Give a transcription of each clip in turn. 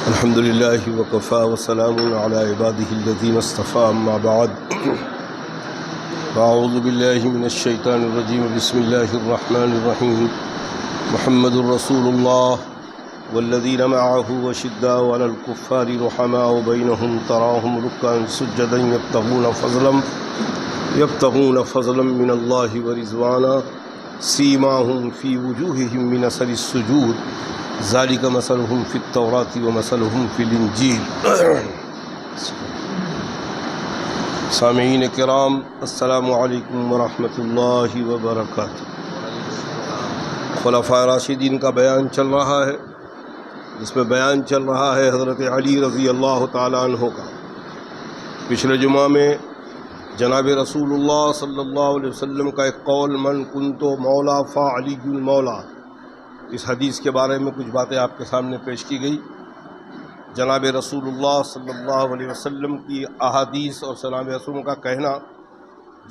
الحمد لله وكفى وسلام على عباده الذين اصطفى أما بعد فأعوذ بالله من الشيطان الرجيم بسم الله الرحمن الرحيم محمد رسول الله والذين معه وشداء على الكفار رحماء بينهم تراهم ركعا سجدا يبتغون فضلا من الله ورضوانا سيماهم في وجوههم من أثر السجود ذلك مثلهم في التوراة ومثلهم في الإنجيل۔ سامعین کرام، السلام علیکم ورحمۃ اللہ وبرکاتہ۔ خلفائے راشدین کا بیان چل رہا ہے، جس میں بیان چل رہا ہے حضرت علی رضی اللہ تعالیٰ عنہ کا۔ پچھلے جمعہ میں جناب رسول اللہ صلی اللہ علیہ وسلم کا ایک قول من کنت مولا فعلی المولا، اس حدیث کے بارے میں کچھ باتیں آپ کے سامنے پیش کی گئی۔ جناب رسول اللہ صلی اللہ علیہ وسلم کی احادیث اور جناب رسول کا کہنا،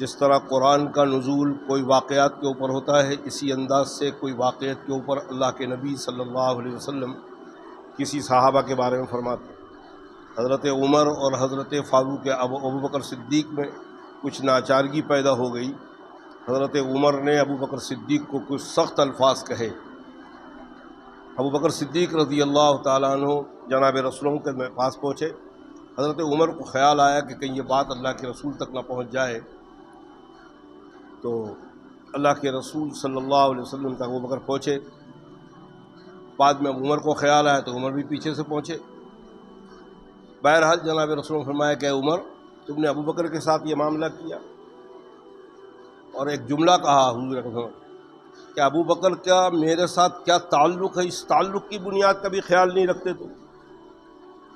جس طرح قرآن کا نزول کوئی واقعات کے اوپر ہوتا ہے، اسی انداز سے کوئی واقعات کے اوپر اللہ کے نبی صلی اللہ علیہ وسلم کسی صحابہ کے بارے میں فرماتے ہیں۔ حضرت عمر اور حضرت فاروق ابوبکر صدیق میں کچھ ناچارگی پیدا ہو گئی۔ حضرت عمر نے ابوبکر صدیق کو کچھ سخت الفاظ کہے۔ ابوبکر صدیق رضی اللہ تعالیٰ عنہ جناب رسول کے پاس پہنچے۔ حضرت عمر کو خیال آیا کہ کہیں یہ بات اللہ کے رسول تک نہ پہنچ جائے، تو اللہ کے رسول صلی اللہ علیہ وسلم تک ابوبکر پہنچے۔ بعد میں عمر کو خیال آیا تو عمر بھی پیچھے سے پہنچے۔ بہرحال جناب رسول نے فرمایا کہ عمر، تم نے ابوبکر کے ساتھ یہ معاملہ کیا، اور ایک جملہ کہا حضور اکرم کہ ابو بکر کا میرے ساتھ کیا تعلق ہے، اس تعلق کی بنیاد کا بھی خیال نہیں رکھتے تم؟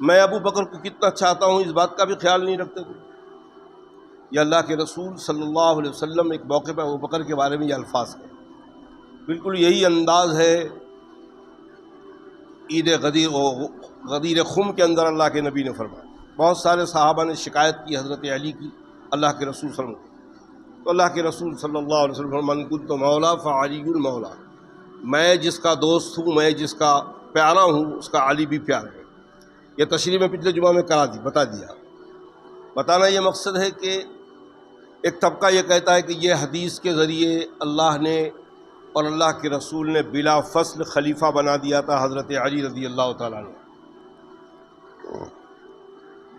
میں ابو بکر کو کتنا چاہتا ہوں اس بات کا بھی خیال نہیں رکھتے تم؟ یہ اللہ کے رسول صلی اللہ علیہ وسلم ایک موقع پہ ابو بکر کے بارے میں یہ الفاظ کہے۔ بالکل یہی انداز ہے عید غدیر خم کے اندر اللہ کے نبی نے فرمایا۔ بہت سارے صحابہ نے شکایت کی حضرت علی کی اللہ کے رسول صلی اللہ علیہ وسلم، تو اللہ کے رسول صلی اللہ علیہ وسلم من کنت مولا فعلی المولا، میں جس کا دوست ہوں، میں جس کا پیارا ہوں، اس کا علی بھی پیارا ہے۔ یہ تشریح میں پچھلے جمعہ میں بتا دیا۔ بتانا یہ مقصد ہے کہ ایک طبقہ یہ کہتا ہے کہ یہ حدیث کے ذریعے اللہ نے اور اللہ کے رسول نے بلا فصل خلیفہ بنا دیا تھا حضرت علی رضی اللہ تعالیٰ عنہ۔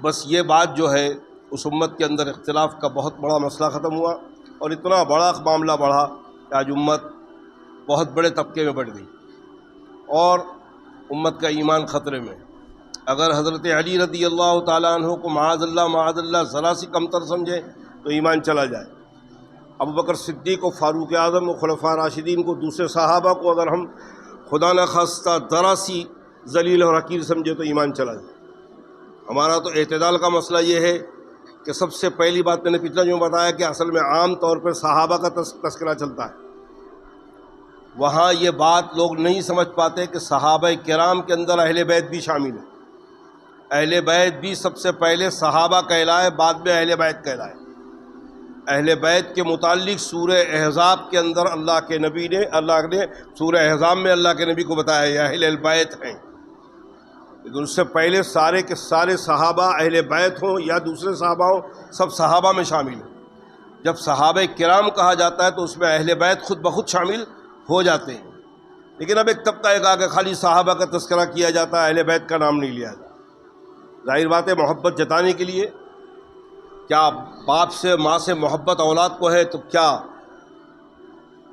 بس یہ بات جو ہے اس امت کے اندر اختلاف کا بہت بڑا مسئلہ ختم ہوا، اور اتنا بڑا معاملہ بڑھا کہ آج امت بہت بڑے طبقے میں بڑھ گئی، اور امت کا ایمان خطرے میں۔ اگر حضرت علی رضی اللہ تعالیٰ عنہ کو معاذ اللہ ذرا سی کمتر سمجھے تو ایمان چلا جائے۔ ابو بکر صدیق و فاروق اعظم و خلفاء راشدین کو، دوسرے صحابہ کو اگر ہم خدا نخواستہ ذرا سی ذلیل اور حقیر سمجھے تو ایمان چلا جائے۔ ہمارا تو اعتدال کا مسئلہ یہ ہے کہ سب سے پہلی بات میں نے پچھلا جو بتایا کہ اصل میں عام طور پر صحابہ کا تذکرہ چلتا ہے، وہاں یہ بات لوگ نہیں سمجھ پاتے کہ صحابہ کرام کے اندر اہل بیت بھی شامل ہے۔ اہل بیت بھی سب سے پہلے صحابہ کہلائے، بعد میں اہل بیت کہلائے۔ اہل بیت کے متعلق سورہ احزاب کے اندر اللہ نے سورہ احزاب میں اللہ کے نبی کو بتایا یہ اہل بیت ہیں، لیکن اس سے پہلے سارے کے سارے صحابہ اہل بیت ہوں یا دوسرے صحابہ ہوں، سب صحابہ میں شامل ہیں۔ جب صحابہ کرام کہا جاتا ہے تو اس میں اہل بیت خود بخود شامل ہو جاتے ہیں، لیکن اب ایک طبقہ ایک آگے خالی صحابہ کا تذکرہ کیا جاتا ہے، اہل بیت کا نام نہیں لیا جاتا۔ ظاہر بات ہے محبت جتانے کے لیے، کیا باپ سے ماں سے محبت اولاد کو ہے تو کیا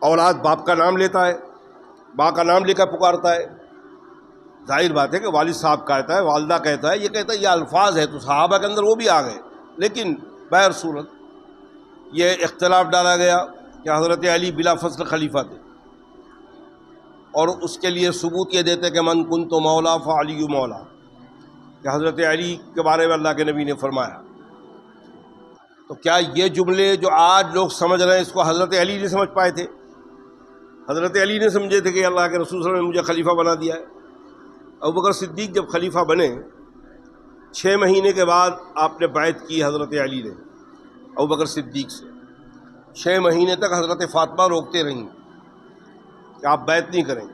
اولاد باپ کا نام لیتا ہے، ماں کا نام لے کر پکارتا ہے؟ ظاہر بات ہے کہ والد صاحب کہتا ہے، والدہ کہتا ہے، یہ کہتا ہے، یہ الفاظ ہے تو صحابہ کے اندر وہ بھی آ گئے، لیکن بہر صورت یہ اختلاف ڈالا گیا کہ حضرت علی بلا فصل خلیفہ تھے، اور اس کے لیے ثبوت یہ دیتے کہ من کنت مولا فعلی مولا، کہ حضرت علی کے بارے میں اللہ کے نبی نے فرمایا۔ تو کیا یہ جملے جو آج لوگ سمجھ رہے ہیں اس کو حضرت علی نہیں سمجھ پائے تھے؟ حضرت علی نے سمجھے تھے کہ اللہ کے رسول صلی اللہ علیہ وسلم نے مجھے خلیفہ بنا دیا ہے۔ ابوبکر صدیق جب خلیفہ بنے 6 مہینے کے بعد آپ نے بیعت کی حضرت علی نے ابوبکر صدیق سے۔ 6 مہینے تک حضرت فاطمہ روکتے رہیں کہ آپ بیعت نہیں کریں۔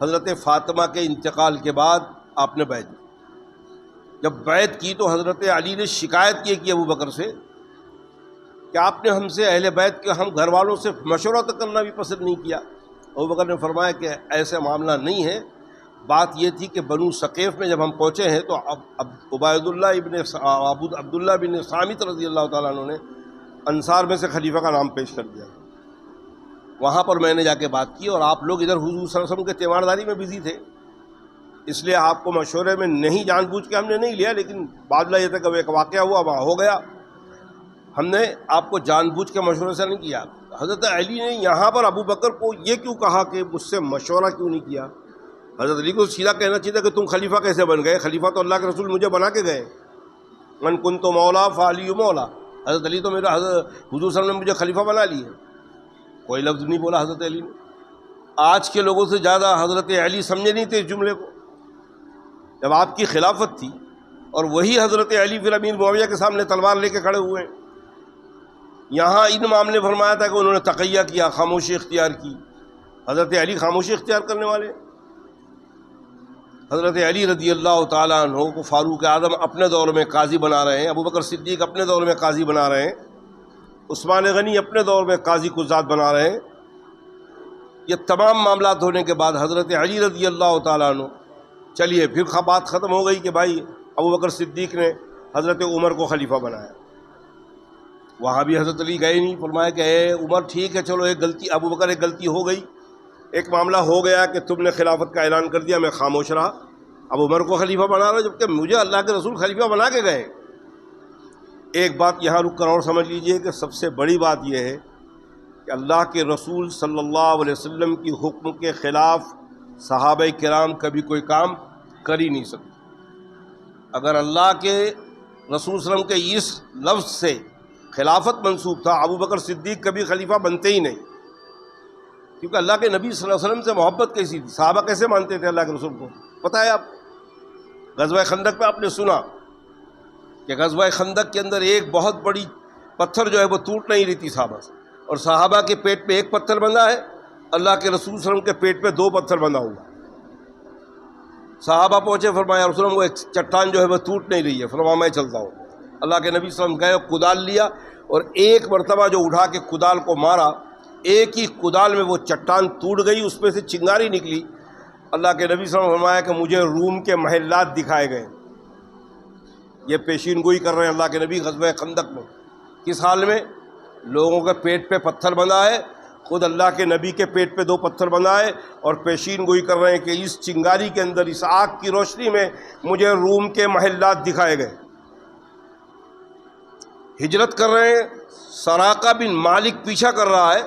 حضرت فاطمہ کے انتقال کے بعد آپ نے بیعت کی۔ جب بیعت کی تو حضرت علی نے شکایت کی ابو بکر سے کہ آپ نے ہم سے اہل بیت کے ہم گھر والوں سے مشورہ تو کرنا بھی پسند نہیں کیا۔ ابو بکر نے فرمایا کہ ایسا معاملہ نہیں ہے، بات یہ تھی کہ بنو ثقیف میں جب ہم پہنچے ہیں تو عبداللہ بن صامت رضی اللہ تعالیٰ عنہ نے انصار میں سے خلیفہ کا نام پیش کر دیا، وہاں پر میں نے جا کے بات کی، اور آپ لوگ ادھر حضور صلی اللہ علیہ وسلم کے تیمارداری میں بزی تھے، اس لیے آپ کو مشورے میں نہیں جان بوجھ کے ہم نے نہیں لیا، لیکن معاملہ یہ تھا کہ ایک واقعہ ہوا وہاں ہو گیا، ہم نے آپ کو جان بوجھ کے مشورے سے نہیں کیا۔ حضرت علی نے یہاں پر ابو بکر کو یہ کیوں کہا کہ مجھ سے مشورہ کیوں نہیں کیا؟ حضرت علی کو سیدھا کہنا چاہیے تھا کہ تم خلیفہ کیسے بن گئے؟ خلیفہ تو اللہ کے رسول مجھے بنا کے گئے، من کنت مولا فعلی مولا، حضرت علی تو میرا حضور صلی اللہ علیہ وسلم نے مجھے خلیفہ بنا لی ہے۔ کوئی لفظ نہیں بولا حضرت علی نے۔ آج کے لوگوں سے زیادہ حضرت علی سمجھے نہیں تھے اس جملے کو، جب آپ کی خلافت تھی اور وہی حضرت علی پھر امیر معاویہ کے سامنے تلوار لے کے کھڑے ہوئے ہیں۔ یہاں ان معاملے فرمایا تھا کہ انہوں نے تقیہ کیا، خاموشی اختیار کی، حضرت علی خاموشی اختیار کرنے والے۔ حضرت علی رضی اللہ تعالیٰ عنہ کو فاروق اعظم اپنے دور میں قاضی بنا رہے ہیں، ابو بکر صدیق اپنے دور میں قاضی بنا رہے ہیں، عثمان غنی اپنے دور میں قاضی قضات بنا رہے ہیں۔ یہ تمام معاملات ہونے کے بعد حضرت علی رضی اللہ تعالیٰ عنہ، چلیے پھر بات ختم ہو گئی کہ بھائی ابو بکر صدیق نے حضرت عمر کو خلیفہ بنایا، وہاں بھی حضرت علی گئے نہیں، فرمایا کہ اے عمر ٹھیک ہے چلو ایک غلطی، ابو بکر ایک غلطی ہو گئی، ایک معاملہ ہو گیا کہ تم نے خلافت کا اعلان کر دیا، میں خاموش رہا، اب عمر کو خلیفہ بنا رہا جبکہ مجھے اللہ کے رسول خلیفہ بنا کے گئے۔ ایک بات یہاں رک کر اور سمجھ لیجئے کہ سب سے بڑی بات یہ ہے کہ اللہ کے رسول صلی اللہ علیہ وسلم کی حکم کے خلاف صحابہ کرام کبھی کوئی کام کر ہی نہیں سکتے۔ اگر اللہ کے رسول صلی اللہ علیہ وسلم کے اس لفظ سے خلافت منسوب تھا، ابو بکر صدیق کبھی خلیفہ بنتے ہی نہیں، کیونکہ اللہ کے نبی صلی اللہ علیہ وسلم سے محبت کیسی تھی، صحابہ کیسے مانتے تھے اللہ کے رسول کو، پتہ ہے آپ غزوہ خندق میں آپ نے سنا کہ غزوہ خندق کے اندر ایک بہت بڑی پتھر جو ہے وہ ٹوٹ نہیں رہی تھی صحابہ سے، اور صحابہ کے پیٹ پہ ایک پتھر بندھا ہے، اللہ کے رسول صلی اللہ علیہ وسلم کے پیٹ پہ 2 پتھر بندھا ہوا۔ صحابہ پہنچے، فرمایا رسول اللہ وہ ایک چٹان جو ہے وہ ٹوٹ نہیں رہی ہے، فرمایا میں چلتا ہوں۔ اللہ کے نبی صلی اللہ علیہ وسلم گئے، کدال لیا، اور ایک مرتبہ جو اٹھا کے کدال کو مارا، ایک ہی کدال میں وہ چٹان ٹوٹ گئی، اس میں سے چنگاری نکلی۔ اللہ کے نبی صلی اللہ علیہ وسلم نے فرمایا کہ مجھے روم کے محلات دکھائے گئے۔ یہ پیشین گوئی کر رہے ہیں اللہ کے نبی غزوہ خندق میں، کس حال میں؟ لوگوں کے پیٹ پہ پتھر بندھا ہے، خود اللہ کے نبی کے پیٹ پہ 2 پتھر بندھا ہے، اور پیشین گوئی کر رہے ہیں کہ اس چنگاری کے اندر، اس آگ کی روشنی میں مجھے روم کے محلات دکھائے گئے۔ ہجرت کر رہے ہیں، سراقہ بن مالک پیچھا کر رہا ہے،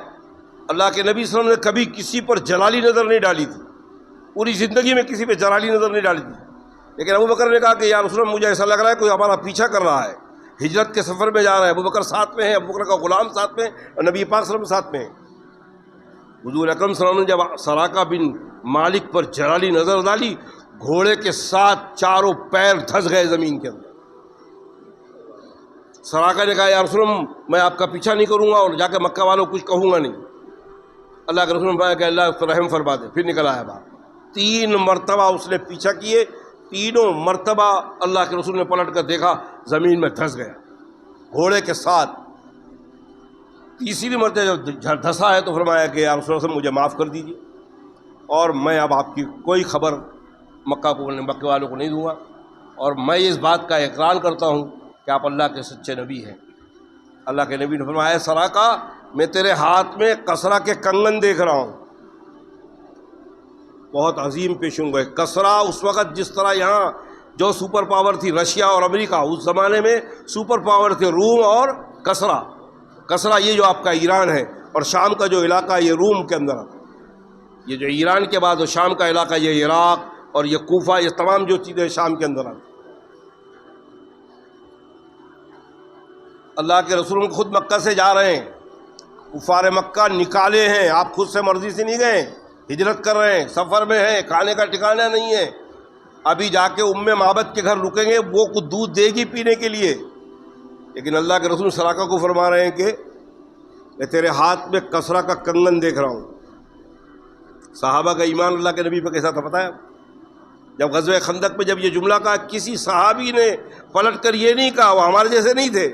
اللہ کے نبی صلی اللہ علیہ وسلم نے کبھی کسی پر جلالی نظر نہیں ڈالی تھی، پوری زندگی میں کسی پہ جلالی نظر نہیں ڈالی تھی، لیکن ابو بکر نے کہا کہ یا رسول اللہ مجھے ایسا لگ رہا ہے کوئی ہمارا پیچھا کر رہا ہے، ہجرت کے سفر میں جا رہا ہے، ابو بکر ساتھ میں ہے، ابو بکر کا غلام ساتھ میں، اور نبی پاک صلی اللہ علیہ وسلم ساتھ میں ہے۔ حضور اکرم صلی اللہ علیہ وسلم نے جب سراقہ بن مالک پر جلالی نظر ڈالی، گھوڑے کے ساتھ چاروں پیر دھس گئے زمین کے اندر۔ سراقہ نے کہا یا رسول اللہ میں آپ کا پیچھا نہیں کروں گا، اور جا کے مکہ والوں کچھ کہوں گا نہیں۔ اللہ کے رسول نے فرمایا کہ اللہ اس پر رحم فرما دے، پھر نکل آیا باہر۔ 3 مرتبہ اس نے پیچھا کیے، تینوں مرتبہ اللہ کے رسول نے پلٹ کر دیکھا، زمین میں دھس گیا گھوڑے کے ساتھ۔ تیسری مرتبہ جب دھسا ہے تو فرمایا کہ یا رسول اللہ مجھے معاف کر دیجیے، اور میں اب آپ کی کوئی خبر مکہ والوں کو نہیں دوں گا، اور میں اس بات کا اقرار کرتا ہوں کہ آپ اللہ کے سچے نبی ہیں۔ اللہ کے نبی نے فرمایا سراقہ میں تیرے ہاتھ میں کسرا کے کنگن دیکھ رہا ہوں، بہت عظیم پیشن گوئی۔ کسرا اس وقت جس طرح یہاں جو سپر پاور تھی رشیا اور امریکہ، اس زمانے میں سپر پاور تھے روم اور کسرا۔ کسرا یہ جو آپ کا ایران ہے، اور شام کا جو علاقہ یہ روم کے اندر ہے، یہ جو ایران کے بعد شام کا علاقہ یہ عراق اور یہ کوفہ، یہ تمام جو چیزیں شام کے اندر ہیں۔ اللہ کے رسول خود مکہ سے جا رہے ہیں، کفار مکہ نکالے ہیں، آپ خود سے مرضی سے نہیں گئے، ہجرت کر رہے ہیں، سفر میں ہیں، کھانے کا ٹھکانہ نہیں ہے، ابھی جا کے معبد کے گھر رکیں گے، وہ کچھ دودھ دے گی پینے کے لیے، لیکن اللہ کے رسول سراقہ کو فرما رہے ہیں کہ میں تیرے ہاتھ میں کسرا کا کنگن دیکھ رہا ہوں۔ صحابہ کا ایمان اللہ کے نبی پہ کیسا تھا پتہ ہے؟ جب غزوہ خندق میں جب یہ جملہ کہا، کسی صحابی نے پلٹ کر یہ نہیں کہا، وہ ہمارے جیسے نہیں تھے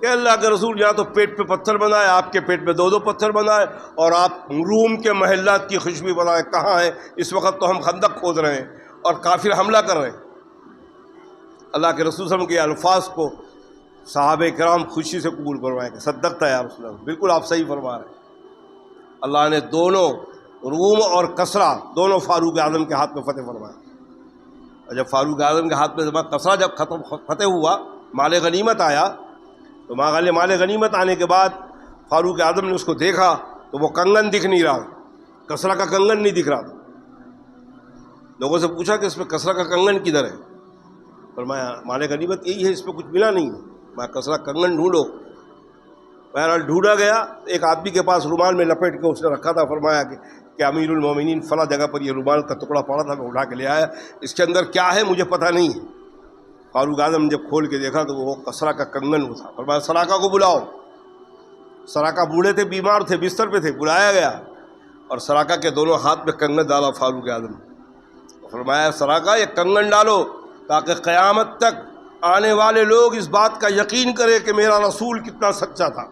کہ اللہ کے رسول یہاں تو پیٹ پہ پتھر بنائے، آپ کے پیٹ پہ دو دو پتھر بنائے، اور آپ روم کے محلات کی خوشبو بنائے، کہاں ہیں اس وقت؟ تو ہم خندق کھود رہے ہیں اور کافر حملہ کر رہے ہیں۔ اللہ کے رسول صلی اللہ علیہ وسلم کے الفاظ کو صحابہ کرام خوشی سے قبول فرمائے کہ صدقتا یا رسول اللہ، بالکل آپ صحیح فرما رہے ہیں۔ اللہ نے دونوں روم اور کسرا دونوں فاروق اعظم کے ہاتھ میں فتح فرمایا، اور جب فاروق اعظم کے ہاتھ میں کسرا جب فتح ہوا، مال غنیمت آیا، تو مال غنیمت آنے کے بعد فاروق اعظم نے اس کو دیکھا تو وہ کنگن دکھ نہیں رہا، کسرا کا کنگن نہیں دکھ رہا تھا۔ لوگوں سے پوچھا کہ اس میں کسرا کا کنگن کدھر ہے؟ فرمایا مال غنیمت یہی ہے، اس پہ کچھ ملا نہیں ہے، میں کسرا کنگن ڈھونڈو۔ بہرحال ڈھونڈا گیا، ایک آدمی کے پاس رومال میں لپیٹ کے اس نے رکھا تھا، فرمایا کہ امیر المومنین فلاں جگہ پر یہ رومال کا ٹکڑا پڑا تھا، میں اٹھا کے لے آیا، اس کے اندر کیا ہے مجھے پتہ نہیں ہے۔ فاروق اعظم نے جب کھول کے دیکھا تو وہ کسرا کا کنگن تھا۔ فرمایا سراقہ کو بلاؤ۔ سراقہ بوڑھے تھے، بیمار تھے، بستر پہ تھے، بلایا گیا اور سراقہ کے دونوں ہاتھ میں کنگن ڈالا فاروق اعظم نے۔ فرمایا سراقہ یہ کنگن ڈالو تاکہ قیامت تک آنے والے لوگ اس بات کا یقین کرے کہ میرا رسول کتنا سچا تھا،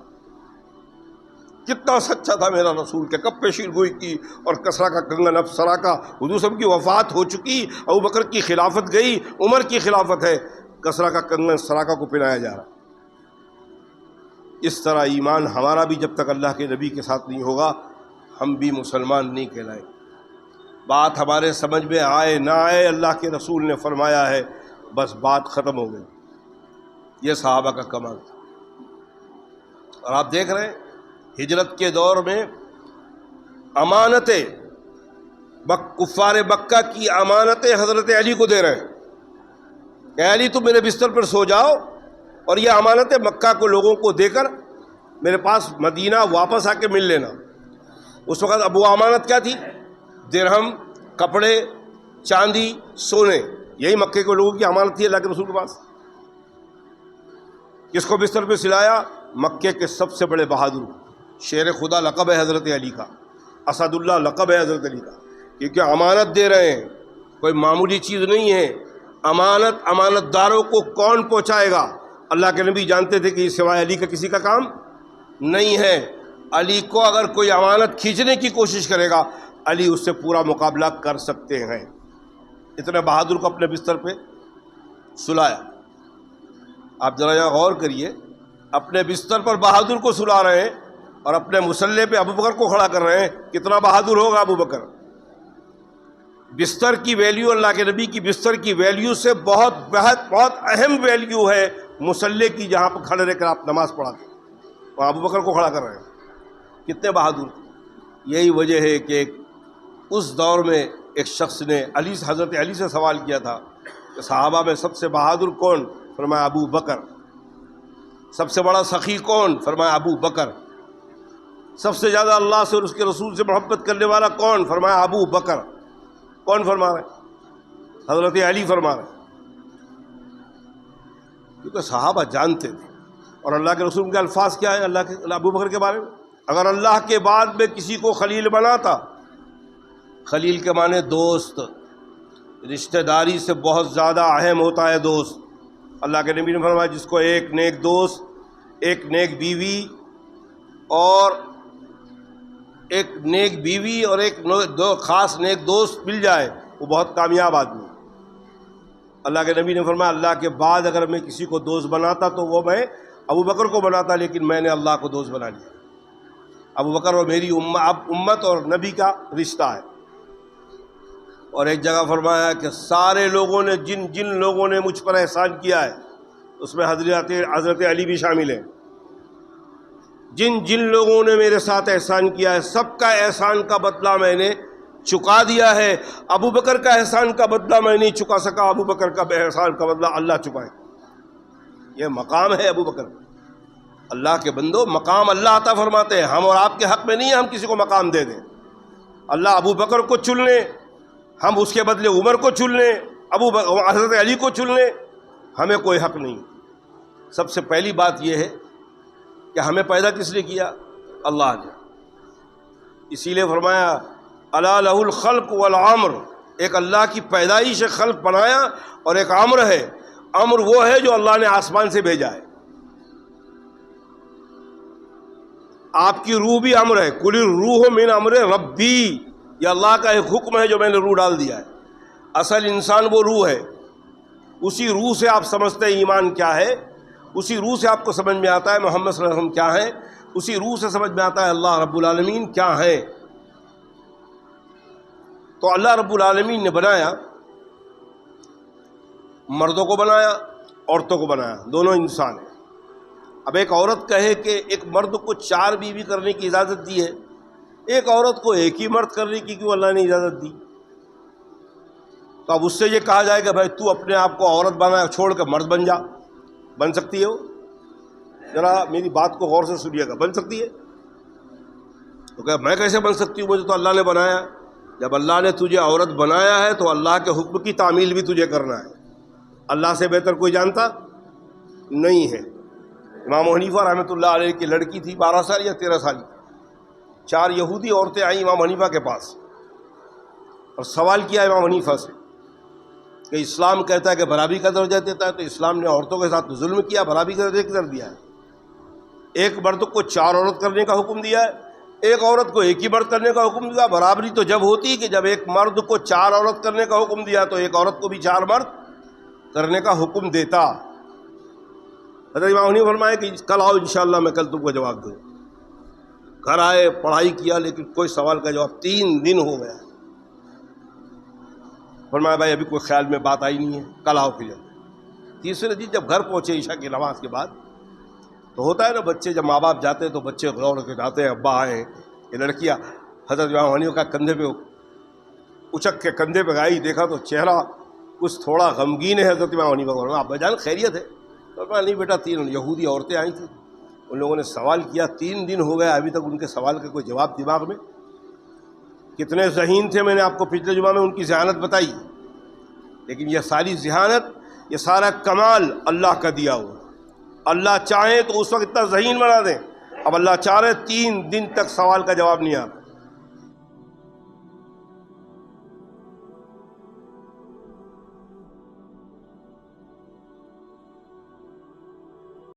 کتنا سچا تھا میرا رسول، کہ کب پیشین گوئی کی اور کسرا کا کنگن۔ اب سراقہ حضور صلی اللہ علیہ وسلم کی وفات ہو چکی، ابو بکر کی خلافت گئی، عمر کی خلافت ہے، کسرا کا کنگن سراقہ کو پہنایا جا رہا۔ اس طرح ایمان ہمارا بھی جب تک اللہ کے نبی کے ساتھ نہیں ہوگا، ہم بھی مسلمان نہیں کہلائیں۔ بات ہمارے سمجھ میں آئے نہ آئے، اللہ کے رسول نے فرمایا ہے، بس بات ختم ہو گئی۔ یہ صحابہ کا کمال تھا۔ اور آپ دیکھ رہے ہیں ہجرت کے دور میں امانتیں، کفار مکہ کی امانتیں حضرت علی کو دے رہے ہیں کہ علی تم میرے بستر پر سو جاؤ، اور یہ امانتیں مکہ کو لوگوں کو دے کر میرے پاس مدینہ واپس آ کے مل لینا۔ اس وقت ابو امانت کیا تھی؟ درہم، کپڑے، چاندی، سونے، یہی مکے کے لوگوں کی امانت تھی اللہ کے رسول کے پاس۔ کس کو بستر پہ سلایا؟ مکے کے سب سے بڑے بہادر، شیر خدا لقب ہے حضرت علی کا، اسد اللہ لقب ہے حضرت علی کا، کیونکہ امانت دے رہے ہیں، کوئی معمولی چیز نہیں ہے۔ امانت داروں کو کون پہنچائے گا؟ اللہ کے نبی جانتے تھے کہ یہ سوائے علی کا کسی کا کام نہیں ہے۔ علی کو اگر کوئی امانت کھینچنے کی کوشش کرے گا، علی اس سے پورا مقابلہ کر سکتے ہیں۔ اتنے بہادر کو اپنے بستر پہ سلایا۔ آپ ذرا یہاں غور کریے، اپنے بستر پر بہادر کو سلا رہے ہیں اور اپنے مسلح پہ ابو بکر کو کھڑا کر رہے ہیں۔ کتنا بہادر ہوگا ابو بکر؟ بستر کی ویلیو، اللہ کے نبی کی بستر کی ویلیو سے بہت بہت بہت اہم ویلیو ہے مسلح کی، جہاں پہ کھڑے رہ کر آپ نماز پڑھاتے ہیں، وہاں ابو بکر کو کھڑا کر رہے ہیں۔ کتنے بہادر تھے۔ یہی وجہ ہے کہ اس دور میں ایک شخص نے حضرت علی سے سوال کیا تھا کہ صحابہ میں سب سے بہادر کون؟ فرمایا ابو بکر۔ سب سے بڑا سخی کون؟ فرمایا ابو بکر۔ سب سے زیادہ اللہ سے اور اس کے رسول سے محبت کرنے والا کون؟ فرمایا ابو بکر۔ کون فرما رہے؟ حضرت علی فرما رہے۔ کیونکہ صحابہ جانتے تھے، اور اللہ کے رسول کے الفاظ کیا ہے اللہ کے ابو بکر کے بارے میں؟ اگر اللہ کے بعد میں کسی کو خلیل بناتا، خلیل کے معنی دوست، رشتہ داری سے بہت زیادہ اہم ہوتا ہے دوست۔ اللہ کے نبی نے فرمایا جس کو ایک نیک دوست، ایک نیک بیوی اور ایک دو خاص نیک دوست مل جائے، وہ بہت کامیاب آدمی ہے۔ اللہ کے نبی نے فرمایا اللہ کے بعد اگر میں کسی کو دوست بناتا تو وہ میں ابو بکر کو بناتا، لیکن میں نے اللہ کو دوست بنا لیا۔ ابو بکر اور میری امت اور نبی کا رشتہ ہے۔ اور ایک جگہ فرمایا کہ سارے لوگوں نے جن لوگوں نے مجھ پر احسان کیا ہے، اس میں حضرت علی بھی شامل ہیں۔ جن لوگوں نے میرے ساتھ احسان کیا ہے، سب کا احسان کا بدلہ میں نے چکا دیا ہے۔ ابو بکر کا احسان کا بدلہ میں نہیں چکا سکا، ابو بکر کا احسان کا بدلہ اللہ چکائے۔ یہ مقام ہے ابو بکر۔ اللہ کے بندو، مقام اللہ عطا فرماتے ہیں، ہم اور آپ کے حق میں نہیں ہے ہم کسی کو مقام دے دیں۔ اللہ ابو بکر کو چن لیں، ہم اس کے بدلے عمر کو چن لیں، حضرت علی کو چن لیں، ہمیں کوئی حق نہیں۔ سب سے پہلی بات یہ ہے کہ ہمیں پیدا کس نے کیا؟ اللہ نے۔ اسی لیے فرمایا الا لہ الخلق والامر، ایک اللہ کی پیدائش خلق بنایا، اور ایک امر ہے، امر وہ ہے جو اللہ نے آسمان سے بھیجا ہے۔ آپ کی روح بھی امر ہے، کل الروح من امر ربی، یہ اللہ کا ایک حکم ہے جو میں نے روح ڈال دیا ہے۔ اصل انسان وہ روح ہے، اسی روح سے آپ سمجھتے ہیں ایمان کیا ہے، اسی روح سے آپ کو سمجھ میں آتا ہے محمد صلی اللہ علیہ وسلم کیا ہے، اسی روح سے سمجھ میں آتا ہے اللہ رب العالمین کیا ہے۔ تو اللہ رب العالمین نے بنایا، مردوں کو بنایا، عورتوں کو بنایا، دونوں انسان ہیں۔ اب ایک عورت کہے کہ ایک مرد کو 4 بیوی کرنے کی اجازت دی ہے، ایک عورت کو ایک ہی مرد کرنے کی کیوں اللہ نے اجازت دی؟ تو اب اس سے یہ کہا جائے کہ بھائی تو اپنے آپ کو عورت بنا چھوڑ کے مرد بن جا، بن سکتی ہے وہ؟ ذرا میری بات کو غور سے سنیے گا، بن سکتی ہے؟ تو کہ میں کیسے بن سکتی ہوں، مجھے تو اللہ نے بنایا۔ جب اللہ نے تجھے عورت بنایا ہے تو اللہ کے حکم کی تعمیل بھی تجھے کرنا ہے۔ اللہ سے بہتر کوئی جانتا نہیں ہے۔ امام حنیفہ رحمۃ اللہ علیہ کی لڑکی تھی 12 سال یا 13 سال کی، 4 یہودی عورتیں آئیں امام حنیفہ کے پاس اور سوال کیا امام حنیفہ سے کہ اسلام کہتا ہے کہ برابری کا درجہ دیتا ہے، تو اسلام نے عورتوں کے ساتھ ظلم کیا، برابری کا درجہ کدھر دیا ہے؟ ایک مرد کو 4 عورت کرنے کا حکم دیا ہے، ایک عورت کو ایک ہی مرد کرنے کا حکم دیا۔ برابری تو جب ہوتی کہ جب ایک مرد کو 4 عورت کرنے کا حکم دیا تو ایک عورت کو بھی 4 مرد کرنے کا حکم دیتا۔ حضرت امام حنیفہ فرمایا کہ کل آؤ انشاءاللہ میں کل تم کو جواب دوں۔ گھر آئے، پڑھائی کیا، لیکن کوئی سوال کا جواب 3 دن ہو گیا۔ فرمایا بھائی ابھی کوئی خیال میں بات آئی نہیں ہے، کل آؤ پھر۔ تیسرے دن جب گھر پہنچے عشاء کی نماز کے بعد، تو ہوتا ہے نا بچے جب ماں باپ جاتے ہیں تو بچے غور کے جاتے ہیں ابا آئے ہیں، یہ لڑکیاں حضرت امام حنیفہ کا کندھے پہ اچک کے کندھے پہ گئی، دیکھا تو چہرہ کچھ تھوڑا غمگین ہے حضرت امام حنیفہ کا۔ ابا جان خیریت ہے؟ تو کہا نہیں بیٹا، 3 یہودی عورتیں آئی تھیں، ان لوگوں نے سوال کیا، 3 دن ہو گیا ابھی تک ان کے سوال کا کوئی جواب دماغ میں۔ کتنے ذہین تھے، میں نے آپ کو پچھلے جمعہ میں ان کی ذہانت بتائی، لیکن یہ ساری ذہانت، یہ سارا کمال اللہ کا دیا ہوا۔ اللہ چاہیں تو اس وقت اتنا ذہین بنا دیں، اب اللہ چاہ رہے 3 دن تک سوال کا جواب نہیں آتا۔